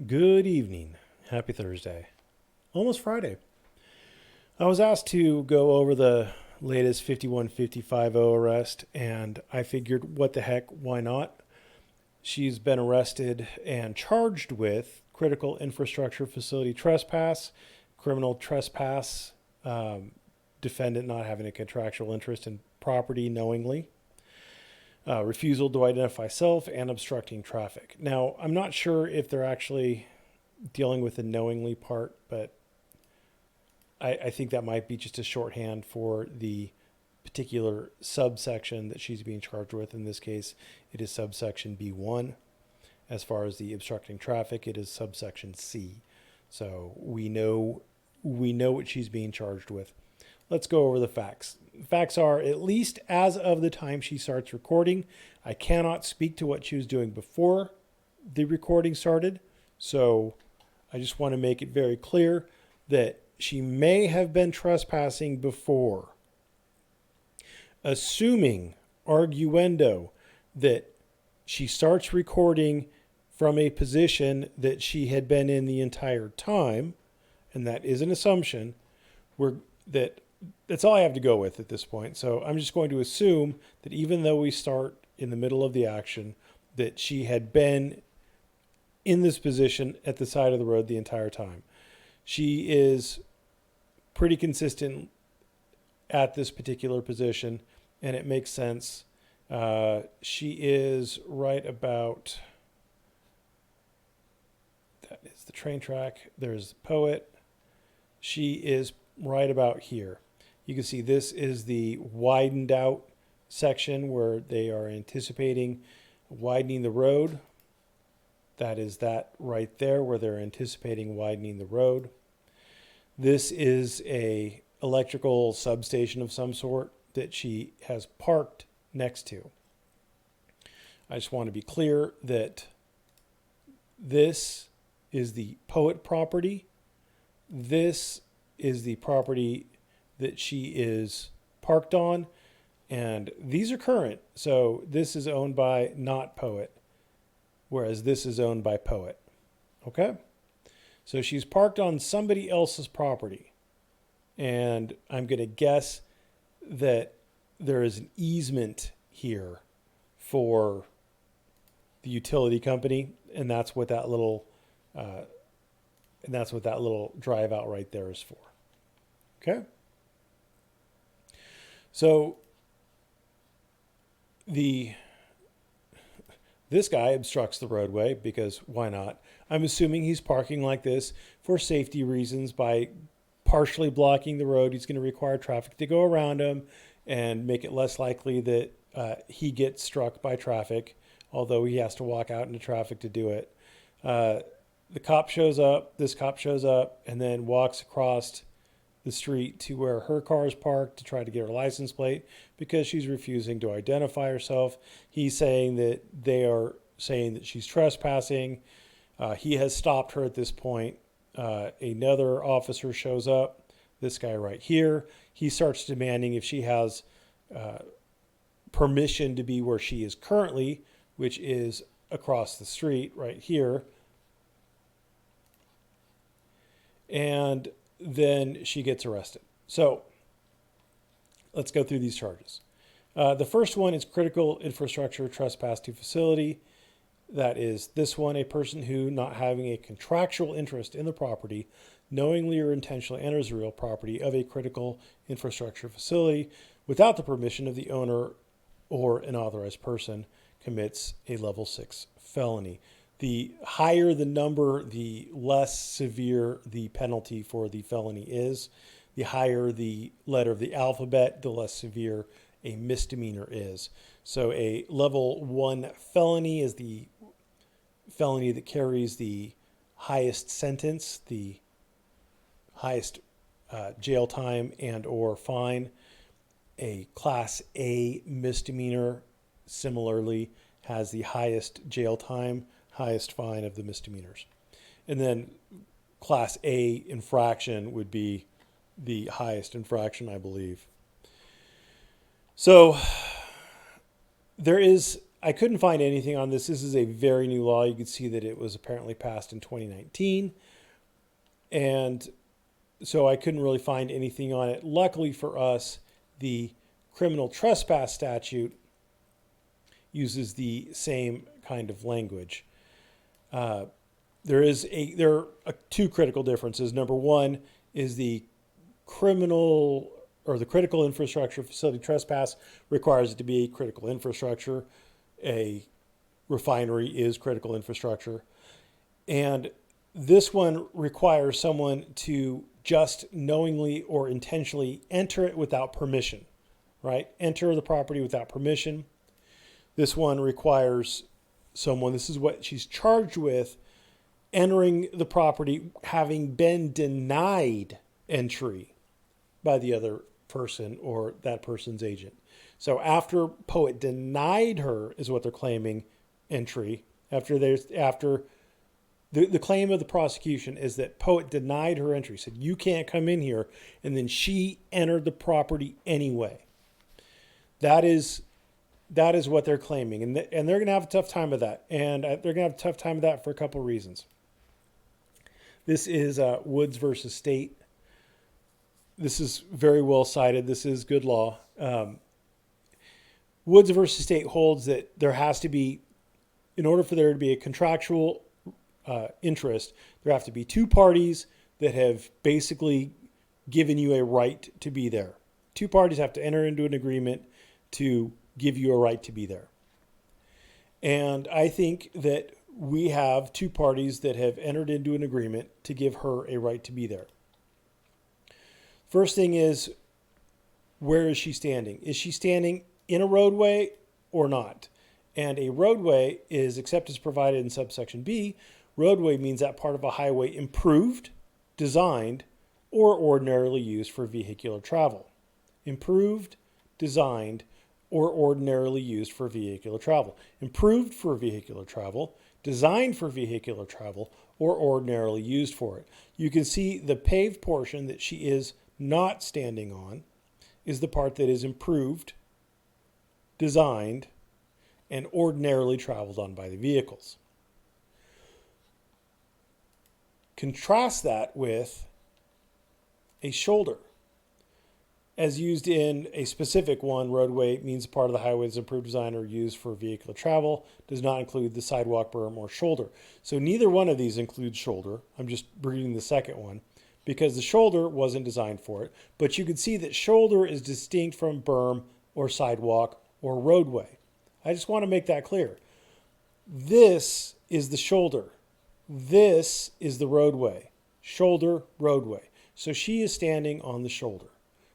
Good evening. Happy Thursday. Almost Friday. I was asked to go over the latest 51550 arrest, and I figured, what the heck, why not? She's been arrested and charged with critical infrastructure facility trespass, criminal trespass, defendant not having a contractual interest in property knowingly, refusal to identify self, and obstructing traffic. Now, I'm not sure if they're actually dealing with the knowingly part, but I think that might be just a shorthand for the particular subsection that she's being charged with. In this case, it is subsection B1. As far as the obstructing traffic, it is subsection C. So we know what she's being charged with. Let's go over the facts. The facts are, at least as of the time she starts recording, I cannot speak to what she was doing before the recording started. So I just want to make it very clear that she may have been trespassing before. Assuming, arguendo, that she starts recording from a position that she had been in the entire time, and that is an assumption, that's all I have to go with at this point. So I'm just going to assume that even though we start in the middle of the action, that she had been in this position at the side of the road the entire time. She is pretty consistent at this particular position, and it makes sense. She is right about, that is the train track. There's the poet. She is right about here. You can see this is the widened out section where they are anticipating widening the road. That is that right there where they're anticipating widening the road. This is a electrical substation of some sort that she has parked next to. I just want to be clear that this is the poet property. This is the property that she is parked on, and these are current. So this is owned by not poet, whereas this is owned by poet. Okay? So she's parked on somebody else's property, and I'm going to guess that there is an easement here for the utility company, and that's what that little drive out right there is for. Okay? So this guy obstructs the roadway because why not? I'm assuming he's parking like this for safety reasons. By partially blocking the road, he's going to require traffic to go around him and make it less likely that he gets struck by traffic, although he has to walk out into traffic to do it. The cop shows up, this cop shows up, and then walks across the street to where her car is parked to try to get her license plate because she's refusing to identify herself. He's saying that they are saying that she's trespassing. He has stopped her at this point. Another officer shows up, this guy right here. He starts demanding if she has permission to be where she is currently, which is across the street right here. And then she gets arrested. So let's go through these charges. The first one is critical infrastructure trespass to facility. That is this one, a person who, not having a contractual interest in the property, knowingly or intentionally enters the real property of a critical infrastructure facility without the permission of the owner or an authorized person, commits a level 6 felony. The higher the number, the less severe the penalty for the felony is. The higher the letter of the alphabet, the less severe a misdemeanor is. So a level 1 felony is the felony that carries the highest sentence, the highest jail time and or fine. A class A misdemeanor similarly has the highest jail time, highest fine of the misdemeanors. And then class A infraction would be the highest infraction, I believe. So there is I couldn't find anything on this. This is a very new law. You can see that it was apparently passed in 2019. And so I couldn't really find anything on it. Luckily for us, the criminal trespass statute uses the same kind of language. There are two critical differences. Number one is the critical infrastructure facility trespass requires it to be critical infrastructure. A refinery is critical infrastructure. And this one requires someone to just knowingly or intentionally enter it without permission, right? Enter the property without permission. This one requires someone, this is what she's charged with, entering the property having been denied entry by the other person or that person's agent. So after Poet denied her, is what they're claiming, entry. The claim of the prosecution is that Poet denied her entry, said you can't come in here, and then she entered the property anyway. That is what they're claiming, and they're going to have a tough time with that, and they're going to have a tough time with that for a couple of reasons. This is Woods versus State. This is very well cited. This is good law. Woods versus State holds that there has to be, in order for there to be a contractual interest, there have to be two parties that have basically given you a right to be there. Two parties have to enter into an agreement to give you a right to be there. And I think that we have two parties that have entered into an agreement to give her a right to be there. First thing is, where is she standing? Is she standing in a roadway or not? And a roadway is, except as provided in subsection B, roadway means that part of a highway improved, designed, or ordinarily used for vehicular travel. Improved, designed, or ordinarily used for vehicular travel. Improved for vehicular travel, designed for vehicular travel, or ordinarily used for it. You can see the paved portion that she is not standing on is the part that is improved, designed, and ordinarily traveled on by the vehicles. Contrast that with a shoulder. As used in a specific one, roadway means part of the highway is improved, design, or used for vehicular travel, does not include the sidewalk, berm, or shoulder. So neither one of these includes shoulder. I'm just reading the second one because the shoulder wasn't designed for it. But you can see that shoulder is distinct from berm or sidewalk or roadway. I just want to make that clear. This is the shoulder. This is the roadway. Shoulder, roadway. So she is standing on the shoulder.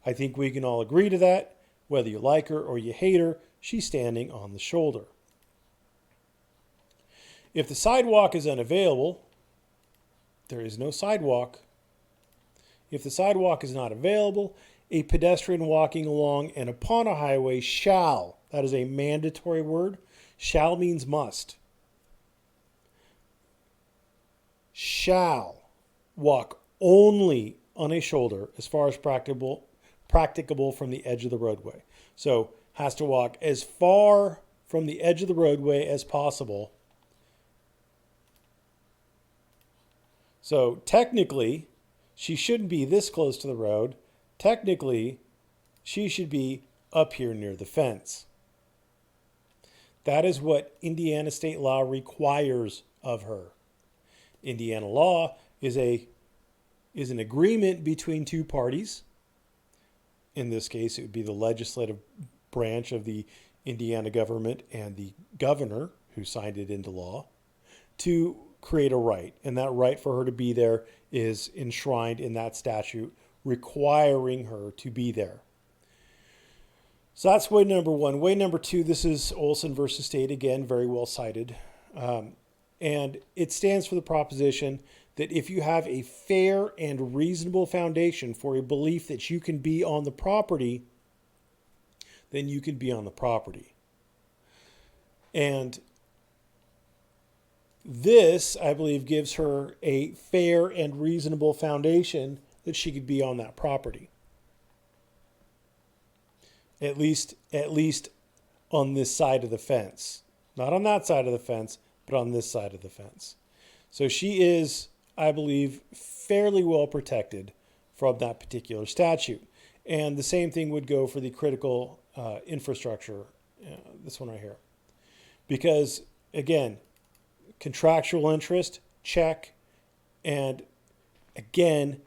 I think we can all agree to that. Whether you like her or you hate her, she's standing on the shoulder. If the sidewalk is unavailable, there is no sidewalk. If the sidewalk is not available, a pedestrian walking along and upon a highway shall, that is a mandatory word, shall means must, shall walk only on a shoulder as far as practicable from the edge of the roadway. So has to walk as far from the edge of the roadway as possible. So technically, she shouldn't be this close to the road. Technically, she should be up here near the fence. That is what Indiana state law requires of her. Indiana law is an agreement between two parties. In this case, it would be the legislative branch of the Indiana government and the governor who signed it into law to create a right. And that right for her to be there is enshrined in that statute requiring her to be there. So that's way number one. Way number two, this is Olson versus State, again, very well cited. And it stands for the proposition that if you have a fair and reasonable foundation for a belief that you can be on the property, then you can be on the property. And this, I believe, gives her a fair and reasonable foundation that she could be on that property. At least on this side of the fence. Not on that side of the fence, but on this side of the fence. So she is, I believe, fairly well protected from that particular statute. And the same thing would go for the critical infrastructure, this one right here. Because, again, contractual interest, check, and again,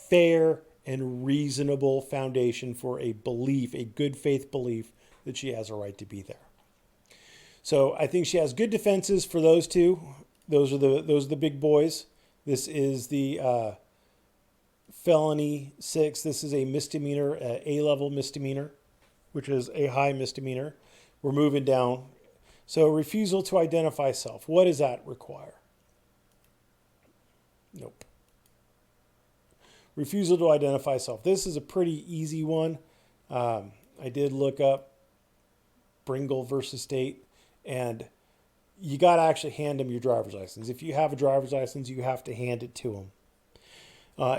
fair and reasonable foundation for a belief, a good faith belief that she has a right to be there. So I think she has good defenses for those two. Those are the big boys. This is the felony 6. This is a misdemeanor, A-level misdemeanor, which is a high misdemeanor. We're moving down. So refusal to identify self. What does that require? Nope. Refusal to identify self. This is a pretty easy one. I did look up Bringle versus State, and you got to actually hand them your driver's license. If you have a driver's license, you have to hand it to them.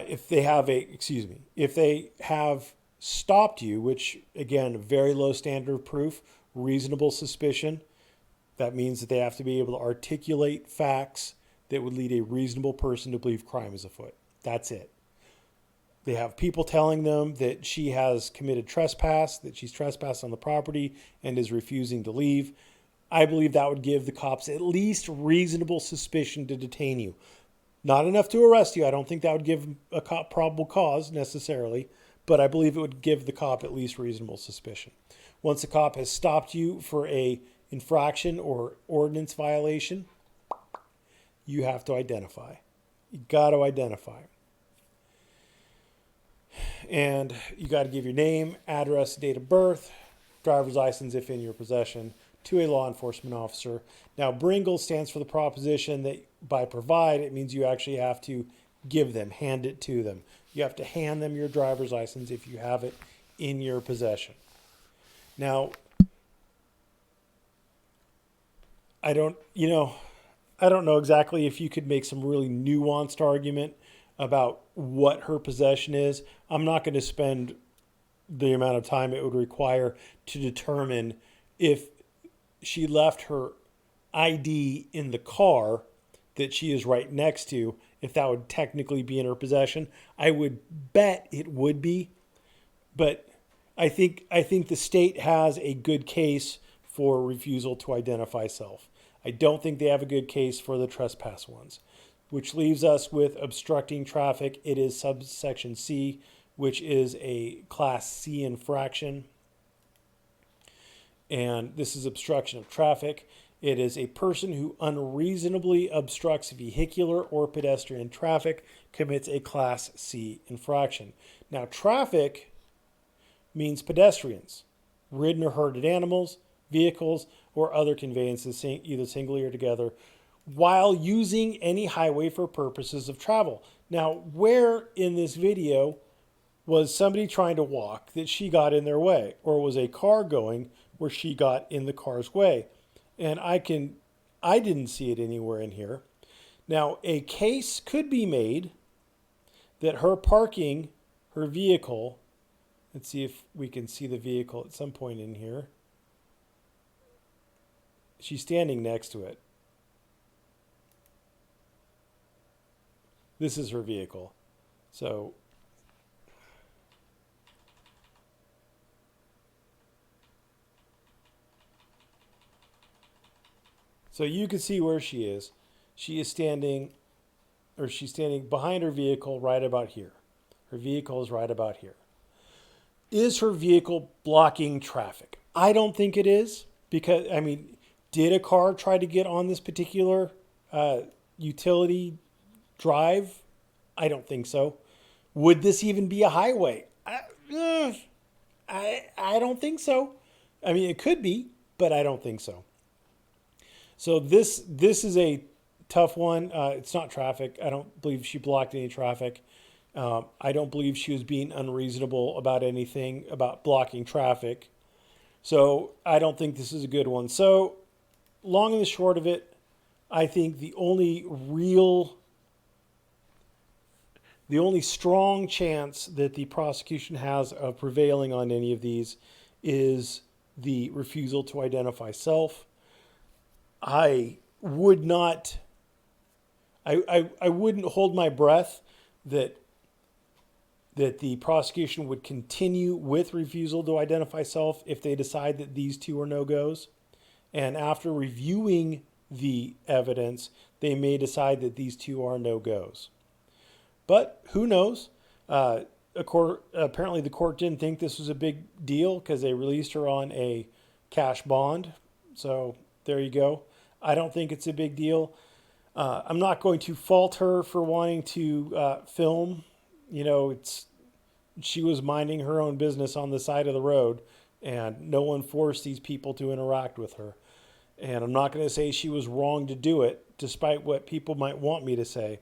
If they have stopped you, which again, very low standard of proof, reasonable suspicion, that means that they have to be able to articulate facts that would lead a reasonable person to believe crime is afoot. That's it. They have people telling them that she has committed trespass, that she's trespassed on the property and is refusing to leave. I believe that would give the cops at least reasonable suspicion to detain you. Not enough to arrest you. I don't think that would give a cop probable cause necessarily, but I believe it would give the cop at least reasonable suspicion. Once the cop has stopped you for a infraction or ordinance violation, you have to identify. You got to identify. And you got to give your name, address, date of birth, driver's license if in your possession, to a law enforcement officer. Now, Bringle stands for the proposition that by provide, it means you actually have to give them, hand it to them. You have to hand them your driver's license if you have it in your possession. Now, I don't know exactly if you could make some really nuanced argument about what her possession is. I'm not going to spend the amount of time it would require to determine if she left her ID in the car that she is right next to, if that would technically be in her possession. I would bet it would be, but I think the state has a good case for refusal to identify self. I don't think they have a good case for the trespass ones, which leaves us with obstructing traffic. It is subsection C, which is a class C infraction. And this is obstruction of traffic. It is a person who unreasonably obstructs vehicular or pedestrian traffic commits a class C infraction. Now, traffic means pedestrians, ridden or herded animals, vehicles, or other conveyances, either singly or together, while using any highway for purposes of travel. Now, where in this video was somebody trying to walk that she got in their way, or was a car going where she got in the car's way? And I didn't see it anywhere in here. Now, a case could be made that her parking her vehicle, let's see if we can see the vehicle at some point in here. She's standing next to it. This is her vehicle. So you can see where she is. She's standing behind her vehicle right about here. Her vehicle is right about here. Is her vehicle blocking traffic? I don't think it is, because, did a car try to get on this particular utility drive? I don't think so. Would this even be a highway? I don't think so. It could be, but I don't think so. So this is a tough one. It's not traffic. I don't believe she blocked any traffic. I don't believe she was being unreasonable about anything about blocking traffic. So I don't think this is a good one. So long and the short of it, I think the only strong chance that the prosecution has of prevailing on any of these is the refusal to identify self. I would not, I wouldn't hold my breath that the prosecution would continue with refusal to identify self if they decide that these two are no-goes. And after reviewing the evidence, they may decide that these two are no-goes. But who knows? Apparently the court didn't think this was a big deal because they released her on a cash bond. So there you go. I don't think it's a big deal. I'm not going to fault her for wanting to film. She was minding her own business on the side of the road, and no one forced these people to interact with her. And I'm not going to say she was wrong to do it, despite what people might want me to say.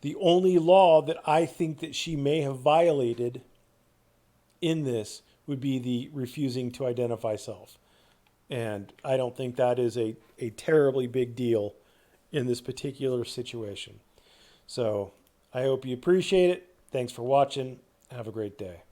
The only law that I think that she may have violated in this would be the refusing to identify self. And I don't think that is a terribly big deal in this particular situation. So I hope you appreciate it. Thanks for watching. Have a great day.